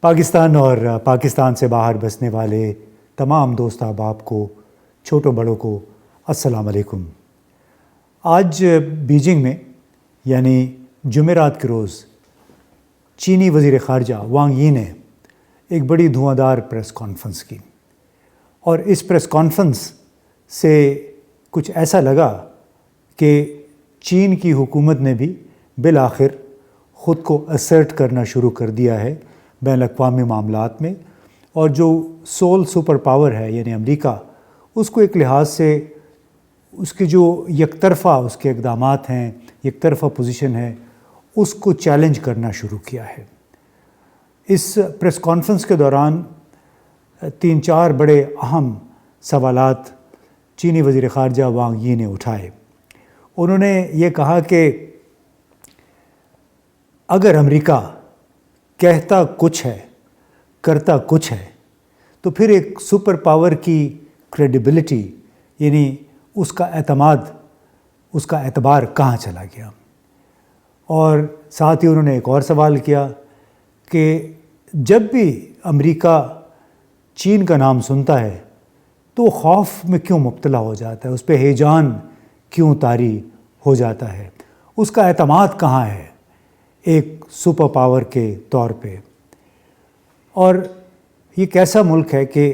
پاکستان اور پاکستان سے باہر بسنے والے تمام دوست احباب کو، چھوٹوں بڑوں کو السلام علیکم۔ آج بیجنگ میں یعنی جمعرات کے روز چینی وزیر خارجہ وانگ یی نے ایک بڑی دھواں پریس کانفرنس کی، اور اس پریس کانفرنس سے کچھ ایسا لگا کہ چین کی حکومت نے بھی بالآخر خود کو اسرٹ کرنا شروع کر دیا ہے بین الاقوامی معاملات میں، اور جو سول سپر پاور ہے یعنی امریکہ، اس کو ایک لحاظ سے اس کے جو یک طرفہ اس کے اقدامات ہیں، یک طرفہ پوزیشن ہے، اس کو چیلنج کرنا شروع کیا ہے۔ اس پریس کانفرنس کے دوران 3-4 بڑے اہم سوالات چینی وزیر خارجہ وانگ یی نے اٹھائے۔ انہوں نے یہ کہا کہ اگر امریکہ کہتا کچھ ہے، کرتا کچھ ہے، تو پھر ایک سپر پاور کی کریڈیبلٹی یعنی اس کا اعتماد، اس کا اعتبار کہاں چلا گیا۔ اور ساتھ ہی انہوں نے ایک اور سوال کیا کہ جب بھی امریکہ چین کا نام سنتا ہے تو خوف میں کیوں مبتلا ہو جاتا ہے، اس پہ ہیجان کیوں طاری ہو جاتا ہے، اس کا اعتماد کہاں ہے ایک سپر پاور کے طور پہ۔ اور یہ کیسا ملک ہے کہ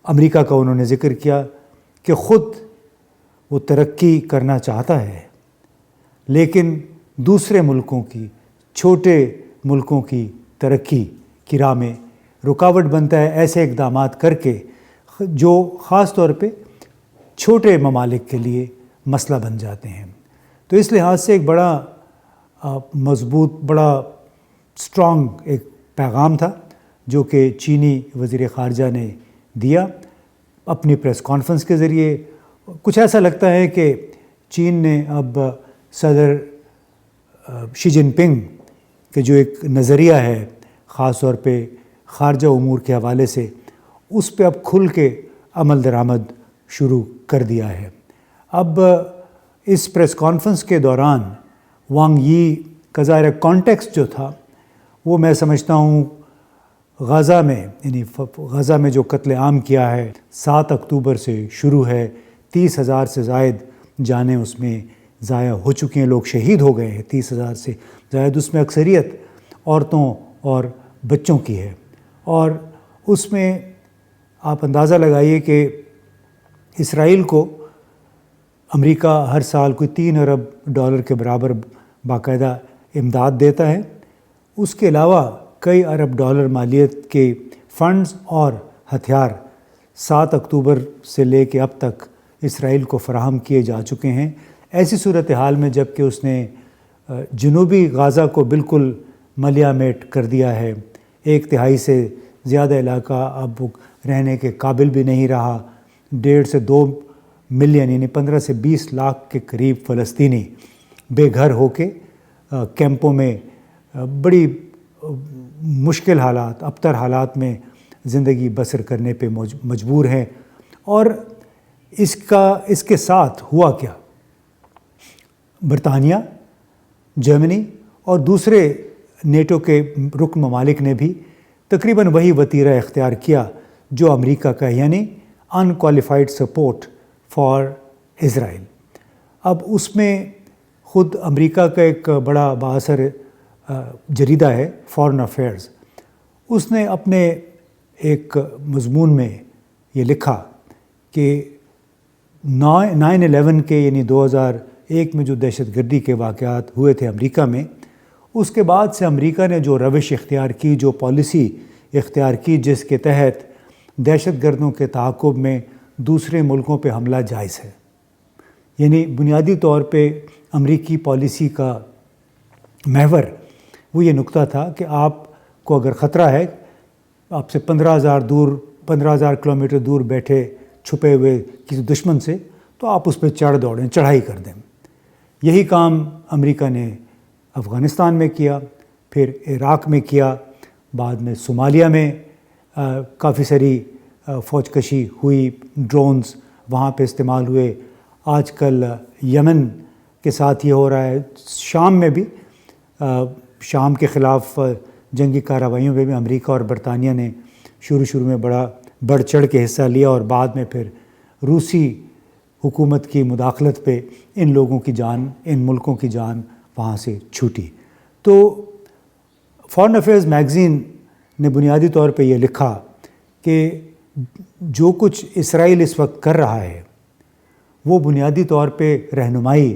امریکہ کا انہوں نے ذکر کیا کہ خود وہ ترقی کرنا چاہتا ہے، لیکن دوسرے ملکوں کی، چھوٹے ملکوں کی ترقی کی راہ میں رکاوٹ بنتا ہے ایسے اقدامات کر کے جو خاص طور پہ چھوٹے ممالک کے لیے مسئلہ بن جاتے ہیں۔ تو اس لحاظ سے ایک بڑا مضبوط، بڑا اسٹرانگ ایک پیغام تھا جو کہ چینی وزیر خارجہ نے دیا اپنی پریس کانفرنس کے ذریعے۔ کچھ ایسا لگتا ہے کہ چین نے اب صدر شی جن پنگ کے جو ایک نظریہ ہے خاص طور پہ خارجہ امور کے حوالے سے، اس پہ اب کھل کے عمل درآمد شروع کر دیا ہے۔ اب اس پریس کانفرنس کے دوران وانگ یی کا ظاہر کانٹیکسٹ جو تھا وہ میں سمجھتا ہوں غزہ میں، یعنی غزہ میں جو قتل عام کیا ہے 7 اکتوبر سے شروع ہے، 30,000 سے زائد جانیں اس میں ضائع ہو چکی ہیں، لوگ شہید ہو گئے ہیں 30,000 سے زائد، اس میں اکثریت عورتوں اور بچوں کی ہے۔ اور اس میں آپ اندازہ لگائیے کہ اسرائیل کو امریکہ ہر سال کوئی $3 ارب کے برابر باقاعدہ امداد دیتا ہے، اس کے علاوہ کئی ارب ڈالر مالیت کے فنڈز اور ہتھیار 7 اکتوبر سے لے کے اب تک اسرائیل کو فراہم کیے جا چکے ہیں۔ ایسی صورتحال میں جب کہ اس نے جنوبی غزہ کو بالکل ملیا میٹ کر دیا ہے، 1/3 سے زیادہ علاقہ اب رہنے کے قابل بھی نہیں رہا، 1.5 سے 2 ملین یعنی 15 سے 20 لاکھ کے قریب فلسطینی بے گھر ہو کے کیمپوں میں بڑی مشکل حالات، ابتر حالات میں زندگی بسر کرنے پہ مجبور ہیں۔ اور اس کے ساتھ ہوا کیا، برطانیہ، جرمنی اور دوسرے نیٹو کے رکن ممالک نے بھی تقریباً وہی وتیرہ اختیار کیا جو امریکہ کا، یعنی ان کوالیفائڈ سپورٹ فار اسرائیل۔ اب اس میں خود امریکہ کا ایک بڑا بااثر جریدہ ہے فارن افیئرز، اس نے اپنے ایک مضمون میں یہ لکھا کہ 9/11 کے یعنی 2001 میں جو دہشت گردی کے واقعات ہوئے تھے امریکہ میں، اس کے بعد سے امریکہ نے جو روش اختیار کی، جو پالیسی اختیار کی، جس کے تحت دہشت گردوں کے تعاقب میں دوسرے ملکوں پہ حملہ جائز ہے، یعنی بنیادی طور پہ امریکی پالیسی کا محور وہ یہ نقطہ تھا کہ آپ کو اگر خطرہ ہے، آپ سے 15,000 کلومیٹر دور بیٹھے چھپے ہوئے کسی دشمن سے، تو آپ اس پہ دوڑیں، چڑھائی کر دیں۔ یہی کام امریکہ نے افغانستان میں کیا، پھر عراق میں کیا، بعد میں صومالیہ میں کافی ساری فوج کشی ہوئی، ڈرونز وہاں پہ استعمال ہوئے۔ آج کل یمن کے ساتھ یہ ہو رہا ہے، شام میں بھی، شام کے خلاف جنگی کارروائیوں میں بھی امریکہ اور برطانیہ نے شروع میں بڑا بڑھ چڑھ کے حصہ لیا اور بعد میں پھر روسی حکومت کی مداخلت پہ ان لوگوں کی جان، ان ملکوں کی جان وہاں سے چھوٹی۔ تو فارن افیئرز میگزین نے بنیادی طور پہ یہ لکھا کہ جو کچھ اسرائیل اس وقت کر رہا ہے وہ بنیادی طور پہ رہنمائی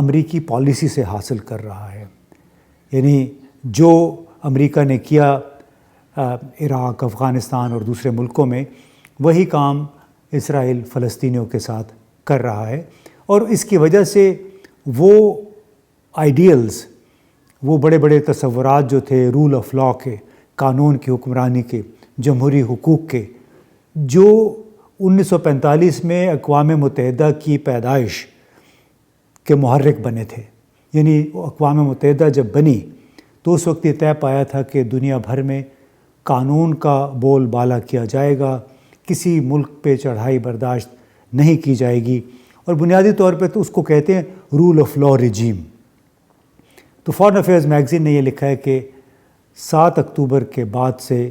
امریکی پالیسی سے حاصل کر رہا ہے، یعنی جو امریکہ نے کیا عراق، افغانستان اور دوسرے ملکوں میں، وہی کام اسرائیل فلسطینیوں کے ساتھ کر رہا ہے، اور اس کی وجہ سے وہ آئیڈیلز، وہ بڑے بڑے تصورات جو تھے رول آف لا کے، قانون کی حکمرانی کے، جمہوری حقوق کے، جو 1945 میں اقوام متحدہ کی پیدائش کے محرک بنے تھے، یعنی اقوام متحدہ جب بنی تو اس وقت یہ طے پایا تھا کہ دنیا بھر میں قانون کا بول بالا کیا جائے گا، کسی ملک پہ چڑھائی برداشت نہیں کی جائے گی، اور بنیادی طور پہ تو اس کو کہتے ہیں رول آف لا رجیم۔ تو فارن افیئرز میگزین نے یہ لکھا ہے کہ 7 اکتوبر کے بعد سے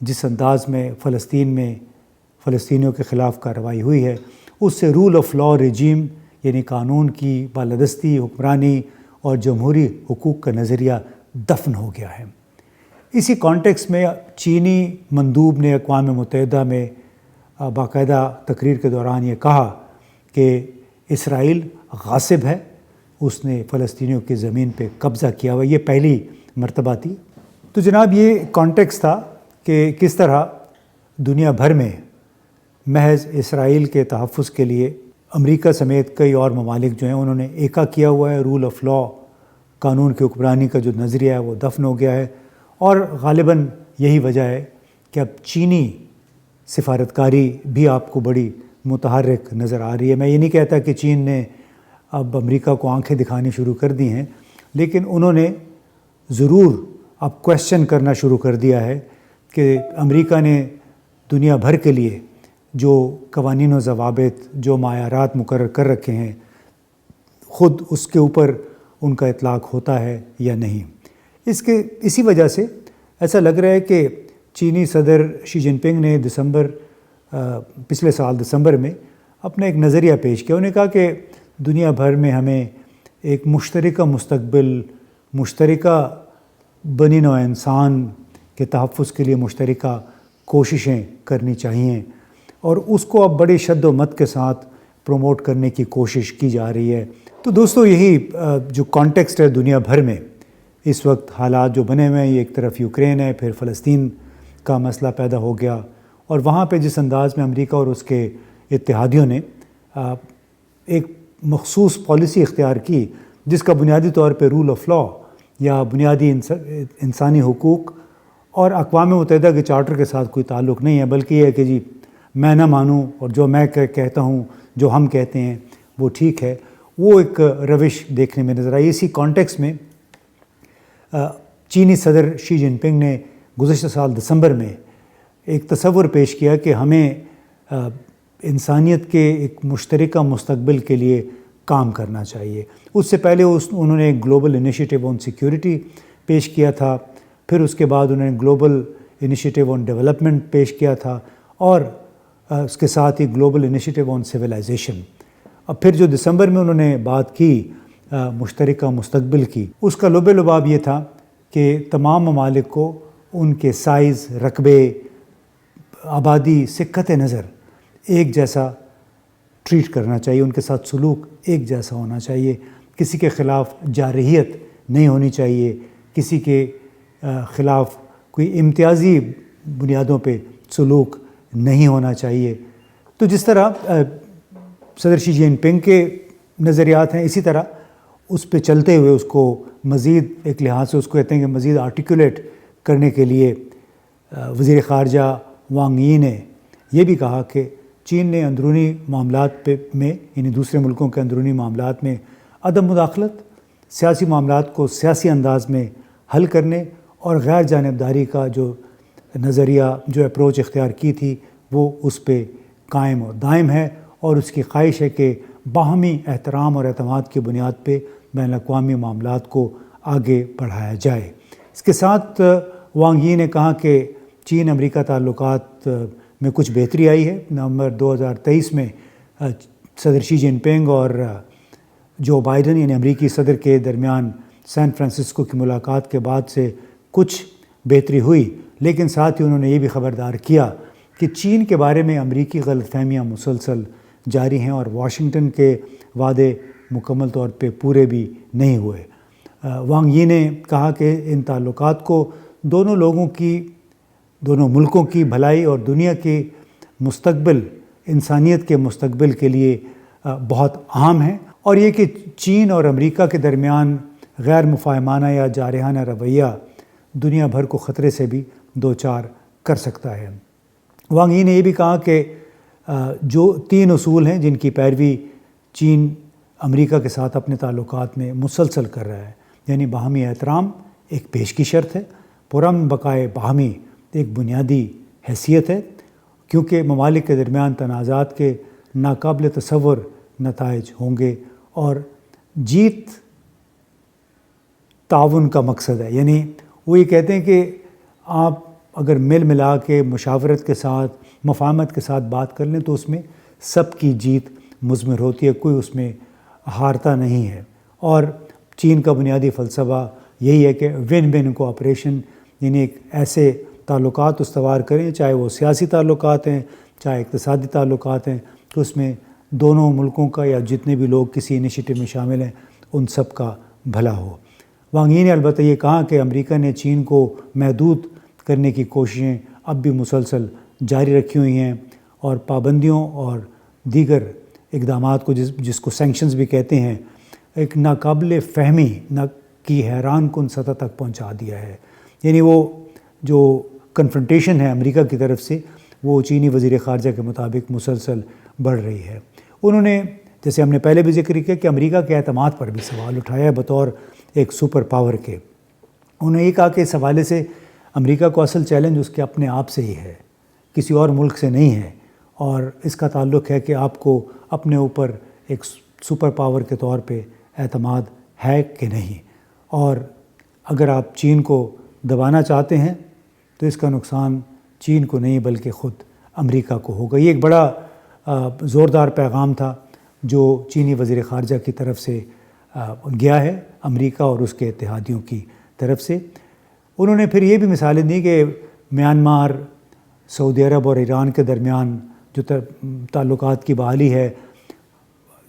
جس انداز میں فلسطین میں فلسطینیوں کے خلاف کارروائی ہوئی ہے، اس سے رول آف لا رجیم یعنی قانون کی بالادستی، حکمرانی اور جمہوری حقوق کا نظریہ دفن ہو گیا ہے۔ اسی کانٹیکس میں چینی مندوب نے اقوام متحدہ میں باقاعدہ تقریر کے دوران یہ کہا کہ اسرائیل غاصب ہے، اس نے فلسطینیوں کی زمین پہ قبضہ کیا ہوا، یہ پہلی مرتبہ تھی۔ تو جناب یہ کانٹیکس تھا کہ کس طرح دنیا بھر میں محض اسرائیل کے تحفظ کے لیے امریکہ سمیت کئی اور ممالک جو ہیں انہوں نے ایکا کیا ہوا ہے، رول آف لا، قانون کی حکمرانی کا جو نظریہ ہے وہ دفن ہو گیا ہے، اور غالباً یہی وجہ ہے کہ اب چینی سفارتکاری بھی آپ کو بڑی متحرک نظر آ رہی ہے۔ میں یہ نہیں کہتا کہ چین نے اب امریکہ کو آنکھیں دکھانی شروع کر دی ہیں، لیکن انہوں نے ضرور اب کویسچن کرنا شروع کر دیا ہے کہ امریکہ نے دنیا بھر کے لیے جو قوانین و ضوابط، جو معیارات مقرر کر رکھے ہیں، خود اس کے اوپر ان کا اطلاق ہوتا ہے یا نہیں۔ اسی وجہ سے ایسا لگ رہا ہے کہ چینی صدر شی جن پنگ نے پچھلے سال دسمبر میں اپنا ایک نظریہ پیش کیا۔ انہوں نے کہا کہ دنیا بھر میں ہمیں ایک مشترکہ مستقبل، مشترکہ بنی نوع انسان کے تحفظ کے لیے مشترکہ کوششیں کرنی چاہیے، اور اس کو اب بڑی شد و مت کے ساتھ پروموٹ کرنے کی کوشش کی جا رہی ہے۔ تو دوستو یہی جو کانٹیکسٹ ہے دنیا بھر میں اس وقت حالات جو بنے ہوئے ہیں، یہ ایک طرف یوکرین ہے، پھر فلسطین کا مسئلہ پیدا ہو گیا، اور وہاں پہ جس انداز میں امریکہ اور اس کے اتحادیوں نے ایک مخصوص پالیسی اختیار کی جس کا بنیادی طور پہ رول آف لا یا بنیادی انسانی حقوق اور اقوام متحدہ کے چارٹر کے ساتھ کوئی تعلق نہیں ہے، بلکہ یہ ہے کہ جی میں نہ مانوں اور جو میں کہتا ہوں، جو ہم کہتے ہیں وہ ٹھیک ہے، وہ ایک روش دیکھنے میں نظر آئی۔ اسی کانٹیکس میں چینی صدر شی جن پنگ نے گزشتہ سال دسمبر میں ایک تصور پیش کیا کہ ہمیں انسانیت کے ایک مشترکہ مستقبل کے لیے کام کرنا چاہیے۔ اس سے پہلے انہوں نے گلوبل انیشیٹو آن سیکیورٹی پیش کیا تھا، پھر اس کے بعد انہوں نے گلوبل انیشیٹو آن ڈیولپمنٹ پیش کیا تھا، اور اس کے ساتھ ہی گلوبل انیشیٹو آن سویلائزیشن۔ اب پھر جو دسمبر میں انہوں نے بات کی مشترکہ مستقبل کی، اس کا لب لباب یہ تھا کہ تمام ممالک کو ان کے سائز، رقبے، آبادی سے قطع نظر ایک جیسا ٹریٹ کرنا چاہیے، ان کے ساتھ سلوک ایک جیسا ہونا چاہیے، کسی کے خلاف جارحیت نہیں ہونی چاہیے، کسی کے خلاف کوئی امتیازی بنیادوں پہ سلوک نہیں ہونا چاہیے۔ تو جس طرح صدر شی جن پنگ کے نظریات ہیں، اسی طرح اس پہ چلتے ہوئے اس کو مزید ایک لحاظ سے اس کو کہتے ہیں کہ مزید آرٹیکولیٹ کرنے کے لیے وزیر خارجہ وانگ یی نے یہ بھی کہا کہ چین نے اندرونی معاملات میں یعنی دوسرے ملکوں کے اندرونی معاملات میں عدم مداخلت، سیاسی معاملات کو سیاسی انداز میں حل کرنے اور غیر جانبداری کا جو نظریہ، جو اپروچ اختیار کی تھی، وہ اس پہ قائم اور دائم ہے، اور اس کی خواہش ہے کہ باہمی احترام اور اعتماد کی بنیاد پہ بین الاقوامی معاملات کو آگے بڑھایا جائے۔ اس کے ساتھ وانگ یی نے کہا کہ چین امریکہ تعلقات میں کچھ بہتری آئی ہے۔ نومبر 2023 میں صدر شی جن پنگ اور جو بائیڈن یعنی امریکی صدر کے درمیان سین فرانسسکو کی ملاقات کے بعد سے کچھ بہتری ہوئی، لیکن ساتھ ہی انہوں نے یہ بھی خبردار کیا کہ چین کے بارے میں امریکی غلط فہمیاں مسلسل جاری ہیں اور واشنگٹن کے وعدے مکمل طور پہ پورے بھی نہیں ہوئے۔ وانگ یی نے کہا کہ ان تعلقات کو دونوں ملکوں کی بھلائی اور دنیا کے مستقبل، انسانیت کے مستقبل کے لیے بہت اہم ہیں، اور یہ کہ چین اور امریکہ کے درمیان غیر مفاہمانہ یا جارحانہ رویہ دنیا بھر کو خطرے سے بھی دوچار کر سکتا ہے۔ وانگ یی نے یہ بھی کہا کہ جو 3 اصول ہیں جن کی پیروی چین امریکہ کے ساتھ اپنے تعلقات میں مسلسل کر رہا ہے، یعنی باہمی احترام ایک پیشگی شرط ہے، پرامن بقائے باہمی ایک بنیادی حیثیت ہے، کیونکہ ممالک کے درمیان تنازعات کے ناقابل تصور نتائج ہوں گے، اور جیت تعاون کا مقصد ہے۔ یعنی وہ یہ کہتے ہیں کہ آپ اگر مل ملا کے مشاورت کے ساتھ، مفاہمت کے ساتھ بات کر لیں تو اس میں سب کی جیت مضمر ہوتی ہے، کوئی اس میں ہارتا نہیں ہے۔ اور چین کا بنیادی فلسفہ یہی ہے کہ ون ون کوآپریشن، یعنی ایک ایسے تعلقات استوار کریں، چاہے وہ سیاسی تعلقات ہیں، چاہے اقتصادی تعلقات ہیں، تو اس میں دونوں ملکوں کا یا جتنے بھی لوگ کسی انیشیٹو میں شامل ہیں ان سب کا بھلا ہو۔ وانگ یی نے البتہ یہ کہا کہ امریکہ نے چین کو محدود کرنے کی کوششیں اب بھی مسلسل جاری رکھی ہوئی ہیں، اور پابندیوں اور دیگر اقدامات کو جس کو سینکشنز بھی کہتے ہیں، ایک ناقابل فہمی کی حیران کن سطح تک پہنچا دیا ہے۔ یعنی وہ جو کنفرنٹیشن ہے امریکہ کی طرف سے، وہ چینی وزیر خارجہ کے مطابق مسلسل بڑھ رہی ہے۔ انہوں نے، جیسے ہم نے پہلے بھی ذکر کیا، کہ امریکہ کے اعتماد پر بھی سوال اٹھایا ہے بطور ایک سپر پاور کے۔ انہوں نے یہ کہا کہ اس حوالے سے امریکہ کو اصل چیلنج اس کے اپنے آپ سے ہی ہے، کسی اور ملک سے نہیں ہے، اور اس کا تعلق ہے کہ آپ کو اپنے اوپر ایک سپر پاور کے طور پہ اعتماد ہے کہ نہیں، اور اگر آپ چین کو دبانا چاہتے ہیں تو اس کا نقصان چین کو نہیں بلکہ خود امریکہ کو ہوگا۔ یہ ایک بڑا زوردار پیغام تھا جو چینی وزیر خارجہ کی طرف سے گیا ہے امریکہ اور اس کے اتحادیوں کی طرف سے۔ انہوں نے پھر یہ بھی مثالیں دی کہ میانمار، سعودی عرب اور ایران کے درمیان جو تعلقات کی بحالی ہے،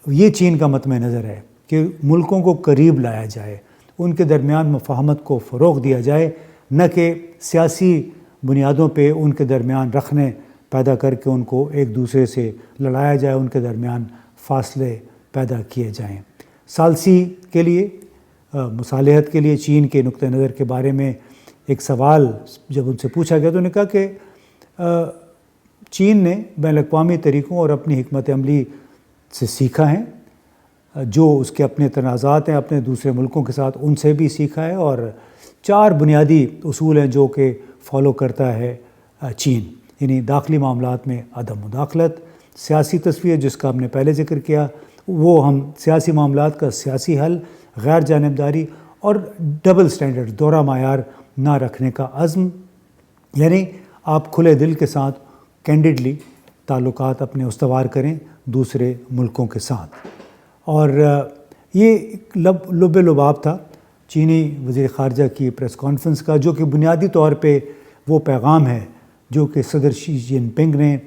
یہ چین کا مطمع نظر ہے کہ ملکوں کو قریب لایا جائے، ان کے درمیان مفاہمت کو فروغ دیا جائے، نہ کہ سیاسی بنیادوں پہ ان کے درمیان رخنے پیدا کر کے ان کو ایک دوسرے سے لڑایا جائے، ان کے درمیان فاصلے پیدا کیے جائیں۔ ثالثی کے لیے، مصالحت کے لیے چین کے نقطہ نظر کے بارے میں ایک سوال جب ان سے پوچھا گیا تو انہوں نے کہا کہ چین نے بین الاقوامی طریقوں اور اپنی حکمت عملی سے سیکھا ہے، جو اس کے اپنے تنازعات ہیں اپنے دوسرے ملکوں کے ساتھ، ان سے بھی سیکھا ہے، اور 4 بنیادی اصول ہیں جو کہ فالو کرتا ہے چین، یعنی داخلی معاملات میں عدم مداخلت، سیاسی تصفیہ جس کا ہم نے پہلے ذکر کیا، وہ ہم سیاسی معاملات کا سیاسی حل، غیر جانبداری، اور ڈبل سٹینڈرڈ، دوہرا معیار نہ رکھنے کا عزم، یعنی آپ کھلے دل کے ساتھ کینڈیڈلی تعلقات اپنے استوار کریں دوسرے ملکوں کے ساتھ۔ اور یہ لب لباب تھا چینی وزیر خارجہ کی پریس کانفرنس کا، جو کہ بنیادی طور پہ وہ پیغام ہے جو کہ صدر شی جن پنگ نے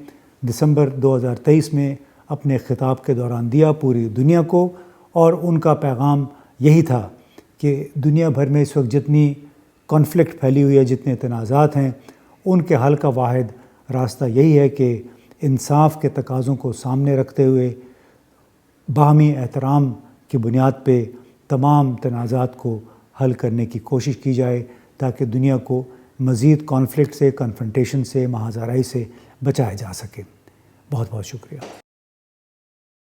دسمبر 2023 میں اپنے خطاب کے دوران دیا پوری دنیا کو، اور ان کا پیغام یہی تھا کہ دنیا بھر میں اس وقت جتنی کانفلکٹ پھیلی ہوئی ہے، جتنے تنازعات ہیں، ان کے حل کا واحد راستہ یہی ہے کہ انصاف کے تقاضوں کو سامنے رکھتے ہوئے باہمی احترام کی بنیاد پہ تمام تنازعات کو حل کرنے کی کوشش کی جائے، تاکہ دنیا کو مزید کانفلکٹ سے، کنفرنٹیشن سے، مہا زارائی سے بچایا جا سکے۔ بہت بہت شکریہ۔